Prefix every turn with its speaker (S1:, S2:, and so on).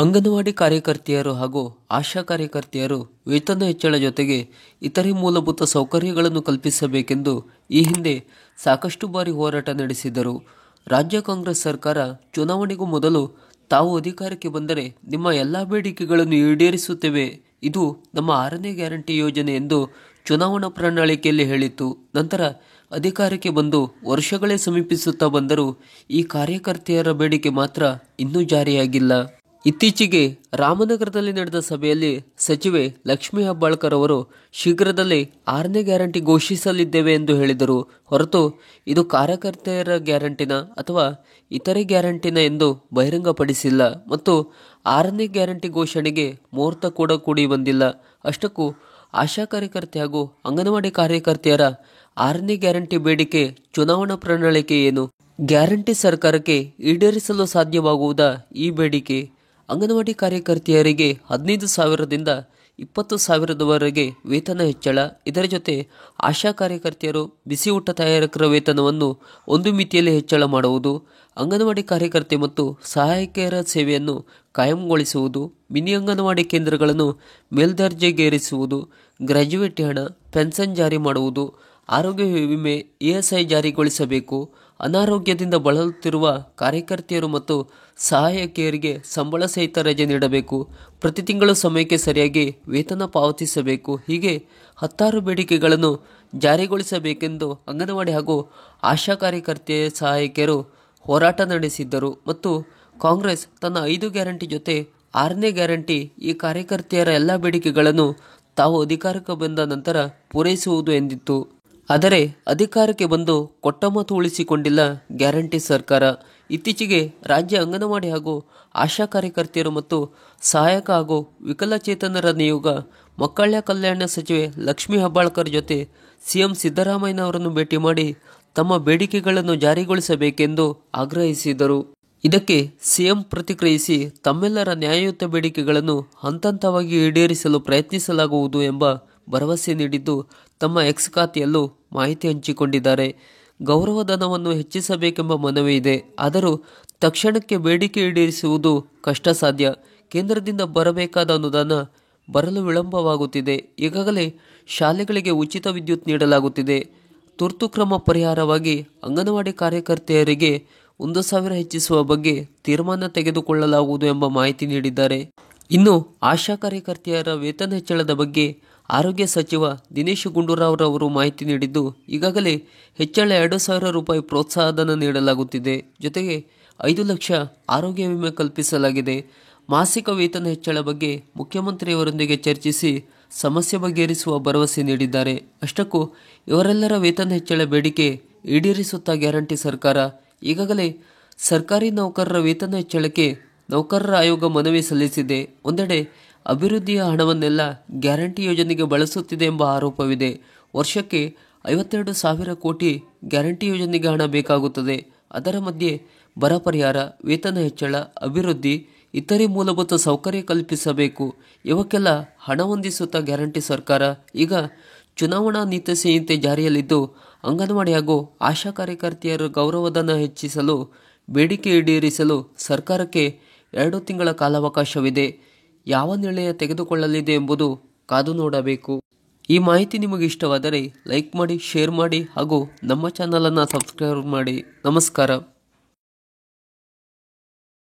S1: ಅಂಗನವಾಡಿ ಕಾರ್ಯಕರ್ತೆಯರು ಹಾಗೂ ಆಶಾ ಕಾರ್ಯಕರ್ತೆಯರು ವೇತನ ಹೆಚ್ಚಳ ಜೊತೆಗೆ ಇತರೆ ಮೂಲಭೂತ ಸೌಕರ್ಯಗಳನ್ನು ಕಲ್ಪಿಸಬೇಕೆಂದು ಈ ಹಿಂದೆ ಸಾಕಷ್ಟು ಬಾರಿ ಹೋರಾಟ ನಡೆಸಿದರು. ರಾಜ್ಯ ಕಾಂಗ್ರೆಸ್ ಸರ್ಕಾರ ಚುನಾವಣೆಗೂ ಮೊದಲು ತಾವು ಅಧಿಕಾರಕ್ಕೆ ಬಂದರೆ ನಿಮ್ಮ ಎಲ್ಲ ಬೇಡಿಕೆಗಳನ್ನು ಈಡೇರಿಸುತ್ತೇವೆ, ಇದು ನಮ್ಮ 6ನೇ ಗ್ಯಾರಂಟಿ ಯೋಜನೆ ಎಂದು ಚುನಾವಣಾ ಪ್ರಣಾಳಿಕೆಯಲ್ಲಿ ಹೇಳಿತ್ತು. ನಂತರ ಅಧಿಕಾರಕ್ಕೆ ಬಂದು ವರ್ಷಗಳೇ ಸಮೀಪಿಸುತ್ತಾ ಬಂದರೂ ಈ ಕಾರ್ಯಕರ್ತೆಯರ ಬೇಡಿಕೆ ಮಾತ್ರ ಇನ್ನೂ ಜಾರಿಯಾಗಿಲ್ಲ. ಇತ್ತೀಚೆಗೆ ರಾಮನಗರದಲ್ಲಿ ನಡೆದ ಸಭೆಯಲ್ಲಿ ಸಚಿವೆ ಲಕ್ಷ್ಮೀ ಹೆಬ್ಬಾಳ್ಕರ್ ಅವರು ಶೀಘ್ರದಲ್ಲೇ 6ನೇ ಗ್ಯಾರಂಟಿ ಘೋಷಿಸಲಿದ್ದೇವೆ ಎಂದು ಹೇಳಿದರು ಹೊರತು ಇದು ಕಾರ್ಯಕರ್ತೆಯರ ಗ್ಯಾರಂಟಿನ ಅಥವಾ ಇತರೆ ಗ್ಯಾರಂಟಿನ ಎಂದು ಬಹಿರಂಗಪಡಿಸಿಲ್ಲ ಮತ್ತು 6ನೇ ಗ್ಯಾರಂಟಿ ಘೋಷಣೆಗೆ ಮುಹೂರ್ತ ಕೂಡ ಕೂಡಿ ಬಂದಿಲ್ಲ. ಅಷ್ಟಕ್ಕೂ ಆಶಾ ಕಾರ್ಯಕರ್ತೆ ಹಾಗೂ ಅಂಗನವಾಡಿ ಕಾರ್ಯಕರ್ತೆಯರ 6ನೇ ಗ್ಯಾರಂಟಿ ಬೇಡಿಕೆ ಚುನಾವಣಾ ಪ್ರಣಾಳಿಕೆ ಏನು? ಗ್ಯಾರಂಟಿ ಸರ್ಕಾರಕ್ಕೆ ಈಡೇರಿಸಲು ಸಾಧ್ಯವಾಗುವುದಾ ಈ ಬೇಡಿಕೆ? ಅಂಗನವಾಡಿ ಕಾರ್ಯಕರ್ತೆಯರಿಗೆ 15,000ದಿಂದ 20,000ದವರೆಗೆ ವೇತನ ಹೆಚ್ಚಳ. ಇದರ ಜೊತೆ ಆಶಾ ಕಾರ್ಯಕರ್ತೆಯರು ಬಿಸಿ ಊಟ ತಯಾರಕರ ವೇತನವನ್ನು ಒಂದು ಮಿತಿಯಲ್ಲಿ ಹೆಚ್ಚಳ ಮಾಡುವುದು, ಅಂಗನವಾಡಿ ಕಾರ್ಯಕರ್ತೆ ಮತ್ತು ಸಹಾಯಕಿಯರ ಸೇವೆಯನ್ನು ಕಾಯಂಗೊಳಿಸುವುದು, ಮಿನಿ ಅಂಗನವಾಡಿ ಕೇಂದ್ರಗಳನ್ನು ಮೇಲ್ದರ್ಜೆಗೇರಿಸುವುದು, ಗ್ರ್ಯಾಜುಯೇಟಿ ಹಣ, ಪೆನ್ಷನ್ ಜಾರಿ ಮಾಡುವುದು, ಆರೋಗ್ಯ ವಿಮೆ ಇಎಸ್ಐ ಜಾರಿಗೊಳಿಸಬೇಕು, ಅನಾರೋಗ್ಯದಿಂದ ಬಳಲುತ್ತಿರುವ ಕಾರ್ಯಕರ್ತೆಯರು ಮತ್ತು ಸಹಾಯಕಿಯರಿಗೆ ಸಂಬಳ ಸಹಿತ ರಜೆ ನೀಡಬೇಕು, ಪ್ರತಿ ತಿಂಗಳು ಸಮಯಕ್ಕೆ ಸರಿಯಾಗಿ ವೇತನ ಪಾವತಿಸಬೇಕು. ಹೀಗೆ 10 ಬೇಡಿಕೆಗಳನ್ನು ಜಾರಿಗೊಳಿಸಬೇಕೆಂದು ಅಂಗನವಾಡಿ ಹಾಗೂ ಆಶಾ ಕಾರ್ಯಕರ್ತೆ ಸಹಾಯಕಿಯರು ಹೋರಾಟ ನಡೆಸಿದ್ದರು ಮತ್ತು ಕಾಂಗ್ರೆಸ್ ತನ್ನ 5 ಗ್ಯಾರಂಟಿ ಜೊತೆ 6ನೇ ಗ್ಯಾರಂಟಿ ಈ ಕಾರ್ಯಕರ್ತೆಯರ ಎಲ್ಲ ಬೇಡಿಕೆಗಳನ್ನು ತಾವು ಅಧಿಕಾರಕ್ಕೆ ಬಂದ ನಂತರ ಪೂರೈಸುವುದು ಎಂದಿತ್ತು. ಆದರೆ ಅಧಿಕಾರಕ್ಕೆ ಬಂದು ಕೊಟ್ಟ ಮಾತು ಉಳಿಸಿಕೊಂಡಿಲ್ಲ ಗ್ಯಾರಂಟಿ ಸರ್ಕಾರ. ಇತ್ತೀಚೆಗೆ ರಾಜ್ಯ ಅಂಗನವಾಡಿ ಹಾಗೂ ಆಶಾ ಕಾರ್ಯಕರ್ತೆಯರು ಮತ್ತು ಸಹಾಯಕ ಹಾಗೂ ವಿಕಲಚೇತನರ ನಿಯೋಗ ಮಕ್ಕಳ ಕಲ್ಯಾಣ ಸಚಿವೆ ಲಕ್ಷ್ಮೀ ಹೆಬ್ಬಾಳ್ಕರ್ ಜೊತೆ ಸಿಎಂ ಸಿದ್ದರಾಮಯ್ಯನವರನ್ನು ಭೇಟಿ ಮಾಡಿ ತಮ್ಮ ಬೇಡಿಕೆಗಳನ್ನು ಜಾರಿಗೊಳಿಸಬೇಕೆಂದು ಆಗ್ರಹಿಸಿದರು. ಇದಕ್ಕೆ ಸಿಎಂ ಪ್ರತಿಕ್ರಿಯಿಸಿ ತಮ್ಮೆಲ್ಲರ ನ್ಯಾಯಯುತ ಬೇಡಿಕೆಗಳನ್ನು ಹಂತವಾಗಿ ಈಡೇರಿಸಲು ಪ್ರಯತ್ನಿಸಲಾಗುವುದು ಎಂಬ ಭರವಸೆ ನೀಡಿದ್ದು ತಮ್ಮ ಎಕ್ಸ್ ಖಾತೆಯಲ್ಲೂ ಮಾಹಿತಿ ಹಂಚಿಕೊಂಡಿದ್ದಾರೆ. ಗೌರವಧನವನ್ನು ಹೆಚ್ಚಿಸಬೇಕೆಂಬ ಮನವಿ ಇದೆ, ಆದರೂ ತಕ್ಷಣಕ್ಕೆ ಬೇಡಿಕೆ ಈಡೇರಿಸುವುದು ಕಷ್ಟ ಸಾಧ್ಯ. ಕೇಂದ್ರದಿಂದ ಬರಬೇಕಾದ ಅನುದಾನ ಬರಲು ವಿಳಂಬವಾಗುತ್ತಿದೆ. ಈಗಾಗಲೇ ಶಾಲೆಗಳಿಗೆ ಉಚಿತ ವಿದ್ಯುತ್ ನೀಡಲಾಗುತ್ತಿದೆ. ತುರ್ತು ಕ್ರಮ ಪರಿಹಾರವಾಗಿ ಅಂಗನವಾಡಿ ಕಾರ್ಯಕರ್ತೆಯರಿಗೆ 1,000 ಹೆಚ್ಚಿಸುವ ಬಗ್ಗೆ ತೀರ್ಮಾನ ತೆಗೆದುಕೊಳ್ಳಲಾಗುವುದು ಎಂಬ ಮಾಹಿತಿ ನೀಡಿದ್ದಾರೆ. ಇನ್ನು ಆಶಾ ಕಾರ್ಯಕರ್ತೆಯರ ವೇತನ ಹೆಚ್ಚಳದ ಬಗ್ಗೆ ಆರೋಗ್ಯ ಸಚಿವ ದಿನೇಶ್ ಗುಂಡೂರಾವ್ ಅವರು ಮಾಹಿತಿ ನೀಡಿದ್ದು, ಈಗಾಗಲೇ ಹೆಚ್ಚಳ 2,000 ರೂಪಾಯಿ ಪ್ರೋತ್ಸಾಹಧನ ನೀಡಲಾಗುತ್ತಿದೆ. ಜೊತೆಗೆ 5 ಲಕ್ಷ ಆರೋಗ್ಯ ವಿಮೆ ಕಲ್ಪಿಸಲಾಗಿದೆ. ಮಾಸಿಕ ವೇತನ ಹೆಚ್ಚಳ ಬಗ್ಗೆ ಮುಖ್ಯಮಂತ್ರಿಯವರೊಂದಿಗೆ ಚರ್ಚಿಸಿ ಸಮಸ್ಯೆ ಬಗೆಹರಿಸುವ ಭರವಸೆ ನೀಡಿದ್ದಾರೆ. ಅಷ್ಟಕ್ಕೂ ಇವರೆಲ್ಲರ ವೇತನ ಹೆಚ್ಚಳ ಬೇಡಿಕೆ ಈಡೇರಿಸುತ್ತಾ ಗ್ಯಾರಂಟಿ ಸರ್ಕಾರ? ಈಗಾಗಲೇ ಸರ್ಕಾರಿ ನೌಕರರ ವೇತನ ಹೆಚ್ಚಳಕ್ಕೆ ನೌಕರರ ಆಯೋಗ ಮನವಿ ಸಲ್ಲಿಸಿದೆ. ಒಂದೆಡೆ ಅಭಿವೃದ್ಧಿಯ ಹಣವನ್ನೆಲ್ಲ ಗ್ಯಾರಂಟಿ ಯೋಜನೆಗೆ ಬಳಸುತ್ತಿದೆ ಎಂಬ ಆರೋಪವಿದೆ. ವರ್ಷಕ್ಕೆ 52,000 ಕೋಟಿ ಗ್ಯಾರಂಟಿ ಯೋಜನೆಗೆ ಹಣ ಬೇಕಾಗುತ್ತದೆ. ಅದರ ಮಧ್ಯೆ ಬರ ಪರಿಹಾರ, ವೇತನ ಹೆಚ್ಚಳ, ಅಭಿವೃದ್ಧಿ, ಇತರೆ ಮೂಲಭೂತ ಸೌಕರ್ಯ ಕಲ್ಪಿಸಬೇಕು. ಇವಕ್ಕೆಲ್ಲ ಹಣ ಹೊಂದಿಸುತ್ತಾ ಗ್ಯಾರಂಟಿ ಸರ್ಕಾರ. ಈಗ ಚುನಾವಣಾ ನೀತಿ ಸಂಹಿತೆ ಜಾರಿಯಲ್ಲಿದ್ದು ಅಂಗನವಾಡಿ ಹಾಗೂ ಆಶಾ ಕಾರ್ಯಕರ್ತೆಯರ ಗೌರವಧನ ಹೆಚ್ಚಿಸಲು ಬೇಡಿಕೆ ಈಡೇರಿಸಲು ಸರ್ಕಾರಕ್ಕೆ 2 ತಿಂಗಳ ಕಾಲಾವಕಾಶವಿದೆ. ಯಾವ ನಿರ್ಣಯ ತೆಗೆದುಕೊಳ್ಳಲಿದೆ ಎಂಬುದು ಕಾದು ನೋಡಬೇಕು. ಈ ಮಾಹಿತಿ ನಿಮಗೆ ಇಷ್ಟವಾದರೆ ಲೈಕ್ ಮಾಡಿ, ಶೇರ್ ಮಾಡಿ ಹಾಗೂ ನಮ್ಮ ಚಾನಲನ್ನು ಸಬ್ಸ್ಕ್ರೈಬ್ ಮಾಡಿ. ನಮಸ್ಕಾರ.